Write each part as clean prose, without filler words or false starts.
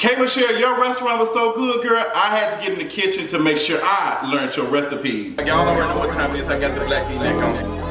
KMichelle, your restaurant was so good, girl. I had to get in the kitchen to make sure I learned your recipes. Y'all already know what time it is. I got the black V-neck on.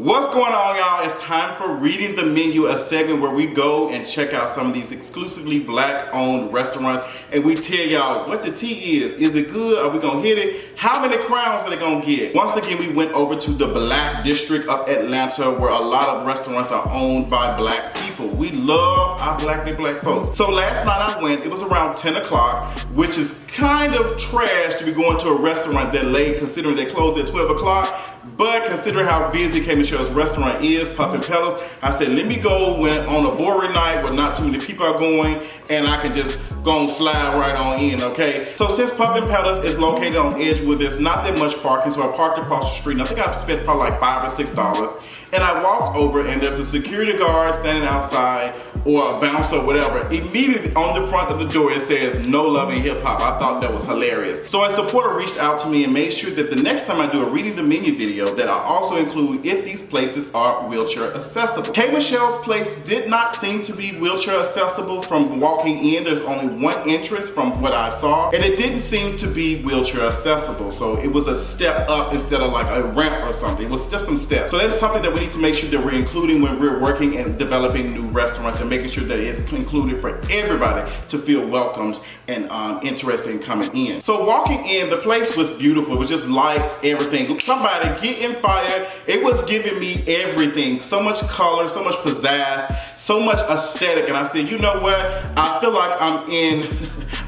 What's going on, y'all? It's time for Reading the Menu, a segment where we go and check out some of these exclusively black-owned restaurants and we tell y'all what the tea is. Is it good? Are we gonna hit it? How many crowns are they gonna get? Once again, we went over to the Black District of Atlanta where a lot of restaurants are owned by black people. We love our black folks. So last night I went, it was around 10 o'clock, which is kind of trash to be going to a restaurant that late considering they closed at 12 o'clock. But considering how busy KMichelle's restaurant is, Puffin Petals, I said, let me go when on a boring night where not too many people are going and I can just go and slide right on in, okay? So since Puffin Petals is located on Edgewood, there's not that much parking, so I parked across the street and I think I spent probably like $5 or $6. And I walked over and there's a security guard standing outside or a bouncer or whatever. Immediately on the front of the door it says, no love in hip hop. I thought that was hilarious. So a supporter reached out to me and made sure that the next time I do a Reading the Menu video that I also include if these places are wheelchair accessible. KMichelle's place did not seem to be wheelchair accessible from walking in. There's only one entrance from what I saw and it didn't seem to be wheelchair accessible. So it was a step up instead of like a ramp or something. It was just some steps. So that's something that we need to make sure that we're including when we're working and developing new restaurants and making sure that it's included for everybody to feel welcomed and interested in coming in. So walking in, the place was beautiful. It was just lights, everything. Somebody getting fired. It was giving me everything. So much color, so much pizzazz, so much aesthetic. And I said, you know what? I feel like I'm in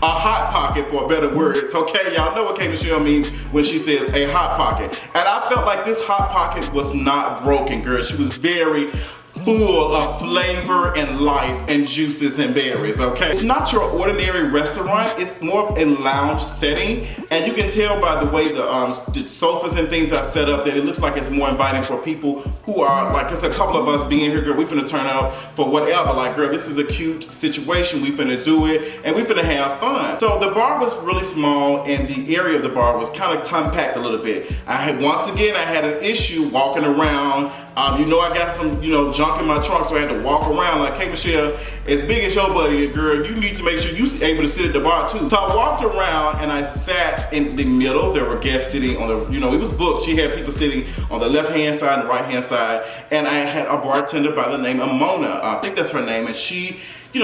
a hot pocket, for better words. Okay, y'all know what KMichelle means when she says a hot pocket. And I felt like this hot pocket was not broken, girl. She was very full of flavor and life and juices and berries, okay? It's not your ordinary restaurant, it's more of a lounge setting, and you can tell by the way the sofas and things are set up that it looks like it's more inviting for people who are, like it's a couple of us being here, girl, we finna turn out for whatever, like girl, this is a cute situation, we finna do it, and we finna have fun. So the bar was really small and the area of the bar was kind of compact a little bit. Once again, I had an issue walking around. You know I got some, junk in my trunk, so I had to walk around like, hey Michelle, as big as your buddy, girl, you need to make sure you're able to sit at the bar too. So I walked around and I sat in the middle. There were guests sitting on the, it was booked. She had people sitting on the left-hand side and the right-hand side. And I had a bartender by the name of Mona. I think that's her name. And she,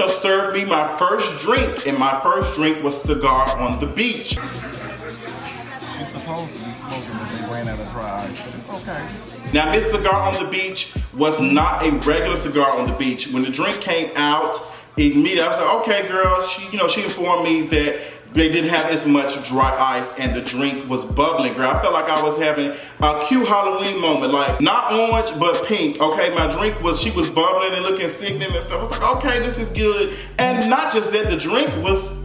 served me my first drink. And my first drink was Cigar on the Beach. She's supposed to be smoking, but they ran out of dry ice, but it's okay. Now, this Cigar on the Beach was not a regular cigar on the beach. When the drink came out, immediately I was like, okay, girl. She informed me that they didn't have as much dry ice and the drink was bubbling, girl. I felt like I was having a cute Halloween moment, like not orange, but pink, okay? My drink she was bubbling and looking sickening and stuff. I was like, okay, this is good. And not just that, the drink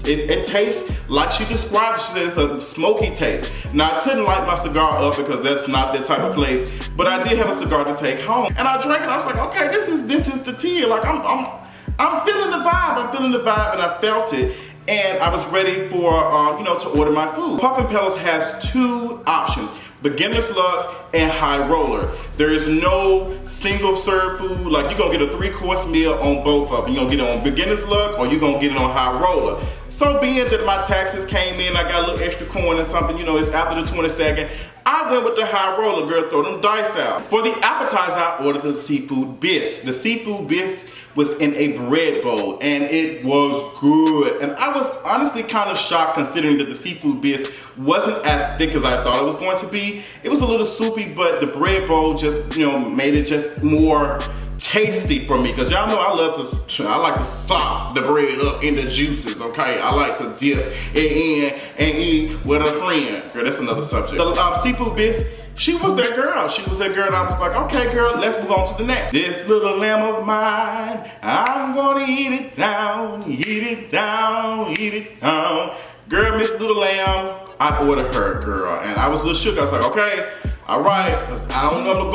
it tastes like she described it. She said it's a smoky taste. Now, I couldn't light my cigar up because that's not that type of place, but I did have a cigar to take home. And I drank it, I was like, okay, this is the tea. Like, I'm feeling the vibe, and I felt it. And I was ready for, to order my food. Puffin Petals has two options, beginner's luck and high roller. There is no single serve food, like you're gonna get a 3-course meal on both of them. You're gonna get it on beginner's luck or you're gonna get it on high roller. So being that my taxes came in, I got a little extra coin or something, it's after the 22nd, I went with the high roller, girl, throw them dice out. For the appetizer, I ordered the seafood bisque. The seafood bisque was in a bread bowl and it was good. And I was honestly kind of shocked considering that the seafood bisque wasn't as thick as I thought it was going to be. It was a little soupy, but the bread bowl just, made it just more tasty for me. Cause y'all know I like to sop the bread up in the juices, okay? I like to dip it in and eat with a friend. Girl, that's another subject. The seafood bisque, she was that girl. She was that girl and I was like, okay girl, let's move on to the next. This little lamb of mine, I'm gonna eat it down, eat it down, eat it down. Girl, Miss Little Lamb, I ordered her, girl. And I was a little shook. I was like, okay, all right. Cause I don't normally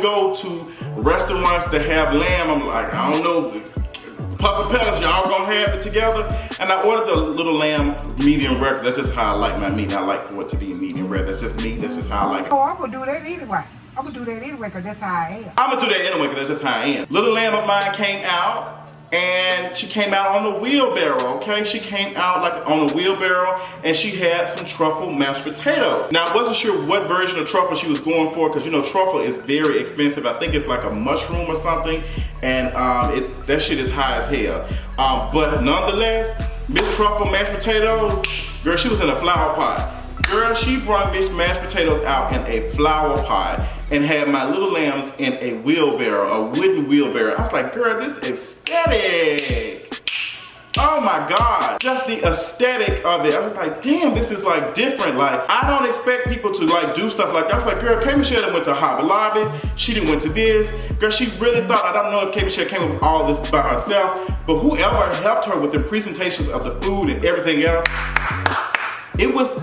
go to restaurants that have lamb. I'm like, I don't know. Puffin Petals, y'all gonna have it together? And I ordered the little lamb medium rare, that's just how I like my meat. I like for it to be medium rare. That's just me, that's just how I like it. Oh, I'm gonna do that anyway. I'm gonna do that anyway, because that's how I am. I'm gonna do that anyway, because that's just how I am. Little lamb of mine came out, and she came out on the wheelbarrow, okay? She came out like on the wheelbarrow, and she had some truffle mashed potatoes. Now, I wasn't sure what version of truffle she was going for, because you know truffle is very expensive. I think it's like a mushroom or something, and that shit is high as hell. But nonetheless, Miss Truffle mashed potatoes, girl, she was in a flower pot. Girl, she brought Miss mashed potatoes out in a flower pot and had my little lambs in a wheelbarrow, a wooden wheelbarrow. I was like, girl, this is aesthetic. Oh my God, just the aesthetic of it. I was like, damn, this is like different. Like, I don't expect people to like do stuff like that. I was like, girl, KMichelle went to Hobby Lobby. She didn't went to this. Girl, she really thought, I don't know if KMichelle came up with all this by herself, but whoever helped her with the presentations of the food and everything else, it was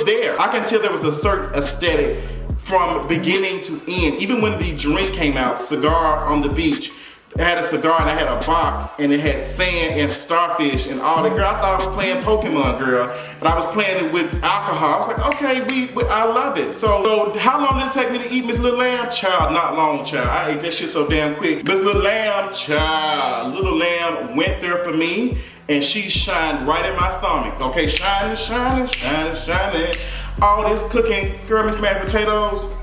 there. I can tell there was a certain aesthetic from beginning to end. Even when the drink came out, cigar on the beach, I had a cigar and I had a box and it had sand and starfish and all that. Girl, I thought I was playing Pokemon, girl. But I was playing it with alcohol. I was like, okay, I love it. So how long did it take me to eat Miss Little Lamb? Child, not long, child. I ate that shit so damn quick. Miss Little Lamb, child. Little Lamb went there for me. And she shined right in my stomach. Okay, shining, shining, shining, shining. All this cooking, girl, Miss mashed potatoes.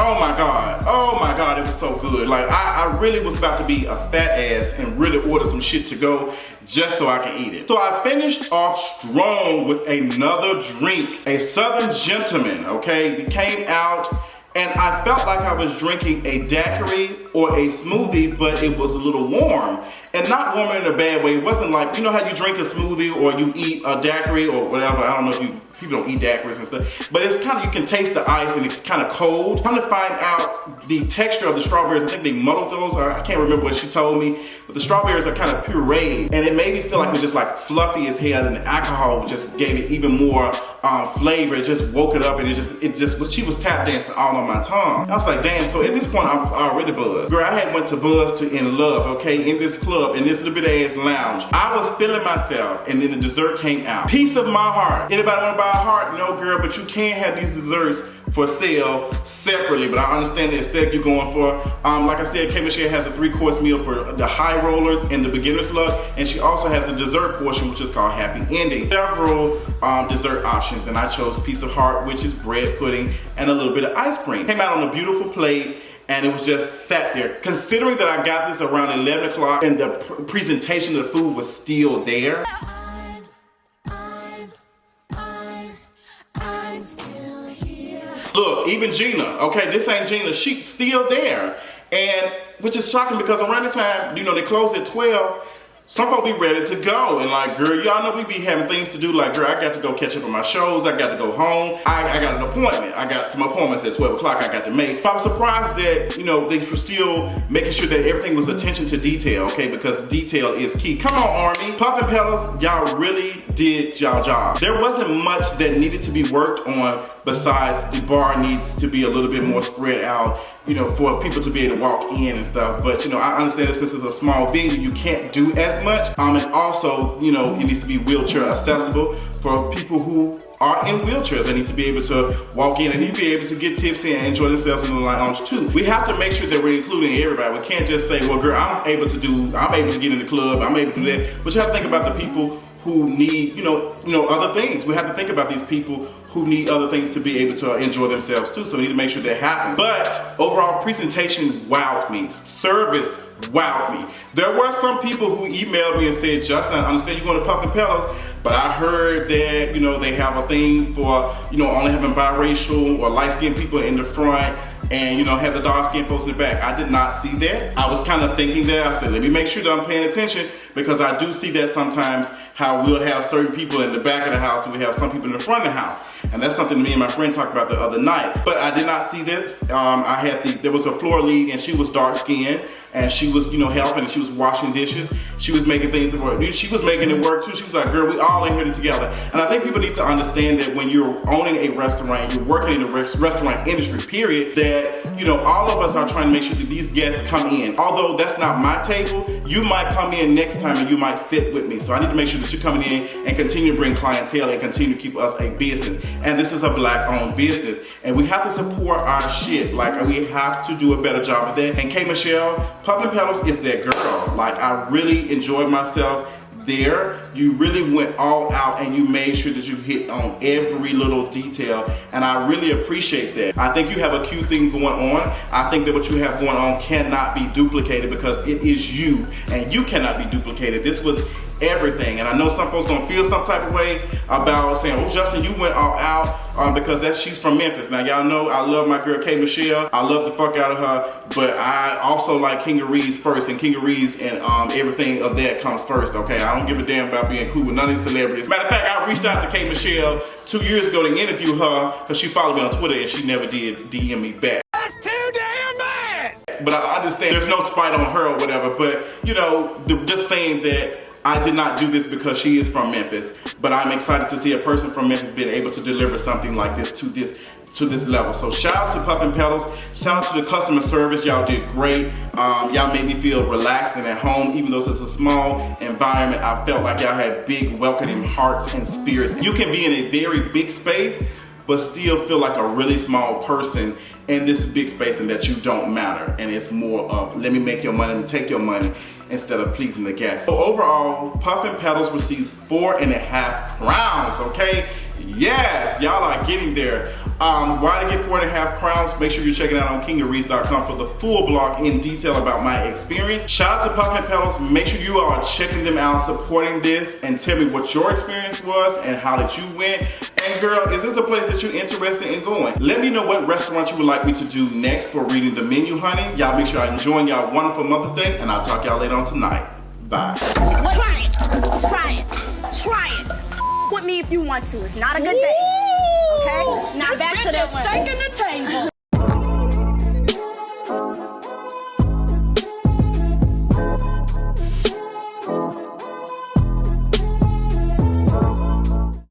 Oh my God, it was so good. Like, I really was about to be a fat ass and really order some shit to go just so I can eat it. So I finished off strong with another drink. A Southern Gentleman, okay? It came out and I felt like I was drinking a daiquiri or a smoothie, but it was a little warm. And not warm in a bad way. It wasn't like, you know how you drink a smoothie or you eat a daiquiri or whatever. I don't know if people don't eat daiquiris and stuff. But it's kind of, you can taste the ice and it's kind of cold. Trying to find out the texture of the strawberries. I think they muddled those. I can't remember what she told me. But the strawberries are kind of pureed. And it made me feel like it was just like fluffy as hell. And the alcohol just gave it even more flavor. It just woke it up and she was tap dancing all on my tongue. I was like, damn, so at this point I was already buzzed. Girl, I had went to Buzz to In Love, okay, in this club, in this little bit of ass lounge. I was feeling myself and then the dessert came out. Piece of my heart. Anybody want to buy a heart? No, girl, but you can't have these desserts for sale separately, but I understand the aesthetic you're going for. Like I said, KMichelle has a 3-course meal for the high rollers and the beginner's luck, and she also has the dessert portion, which is called Happy Ending. Several dessert options, and I chose Piece of Heart, which is bread pudding and a little bit of ice cream. Came out on a beautiful plate, and it was just sat there. Considering that I got this around 11 o'clock and the presentation of the food was still there. Look, even Gina, okay, this ain't Gina, she's still there. And which is shocking because around the time, you know, they close at 12, some folk be ready to go. And like, girl, y'all know we be having things to do. Like, girl, I got to go catch up on my shows. I got to go home. I got an appointment. I got some appointments at 12 o'clock I got to make. I was surprised that, you know, they were still making sure that everything was attention to detail, okay? Because detail is key. Come on, Army. Puff and Petals, y'all really did y'all job. There wasn't much that needed to be worked on besides the bar needs to be a little bit more spread out, you know, for people to be able to walk in and stuff. But, you know, I understand that since it's a small venue, you can't do as much. And also, you know, it needs to be wheelchair accessible for people who are in wheelchairs. They need to be able to walk in and need to be able to get tipsy and enjoy themselves in the lounge too. We have to make sure that we're including everybody. We can't just say, well, girl, I'm able to get in the club, I'm able to do that. But you have to think about the people who need, you know, other things. We have to think about these people who need other things to be able to enjoy themselves too. So we need to make sure that happens. But overall presentation wowed me. Service wowed me. There were some people who emailed me and said, Justin, I understand you're going to Puff and Petals, but I heard that, you know, they have a thing for, you know, only having biracial or light-skinned people in the front and, you know, have the dark-skinned folks in the back. I did not see that. I was kind of thinking that. I said, let me make sure that I'm paying attention because I do see that sometimes how we'll have certain people in the back of the house and we have some people in the front of the house. And that's something me and my friend talked about the other night. But I did not see this. There was a floor lead and she was dark skinned and she was, you know, helping and she was washing dishes. She was making things work. She was making it work too. She was like, girl, we all in here together. And I think people need to understand that when you're owning a restaurant, you're working in the restaurant industry, period, that, you know, all of us are trying to make sure that these guests come in. Although that's not my table, you might come in next time and you might sit with me. So I need to make sure that you're coming in and continue to bring clientele and continue to keep us a business. And this is a black owned business. And we have to support our shit. Like, we have to do a better job of that. And KMichelle, Puffin Petals is that girl. Like, I really enjoyed myself there. You really went all out and you made sure that you hit on every little detail, and I really appreciate that. I think you have a cute thing going on. I think that what you have going on cannot be duplicated because it is you, and you cannot be duplicated. This was everything, and I know some folks gonna feel some type of way about saying, oh, Justin, you went all out because she's from Memphis. Now, y'all know I love my girl KMichelle. I love the fuck out of her, but I also like KingofReads first, and KingofReads and everything of that comes first, okay? I don't give a damn about being cool with none of these celebrities. Matter of fact, I reached out to KMichelle 2 years ago to interview her because she followed me on Twitter and she never did DM me back. That's too damn bad! But I understand there's no spite on her or whatever, but you know, just saying that I did not do this because she is from Memphis, but I'm excited to see a person from Memphis being able to deliver something like this to this level. So shout out to Puffin Petals, shout out to the customer service. Y'all did great. Y'all made me feel relaxed and at home, even though it's a small environment. I felt like y'all had big welcoming hearts and spirits. You can be in a very big space, but still feel like a really small person in this big space, and that you don't matter. And it's more of, let me make your money and take your money instead of pleasing the guests. So overall, Puffin Petals receives 4.5 crowns, okay? Yes, y'all are getting there. Why to get 4.5 crowns? Make sure you check it out on KingofReads.com for the full blog in detail about my experience. Shout out to Puffin Petals. Make sure you are checking them out, supporting this, and tell me what your experience was and how did you went. And girl, is this a place that you're interested in going? Let me know what restaurant you would like me to do next for reading the menu, honey. Y'all make sure I'm enjoying y'all wonderful Mother's Day, and I'll talk y'all later on tonight. Bye. Try it. Try it. Try it. With me if you want to. It's not a good day. Okay? Now back to that one. Shaking the table.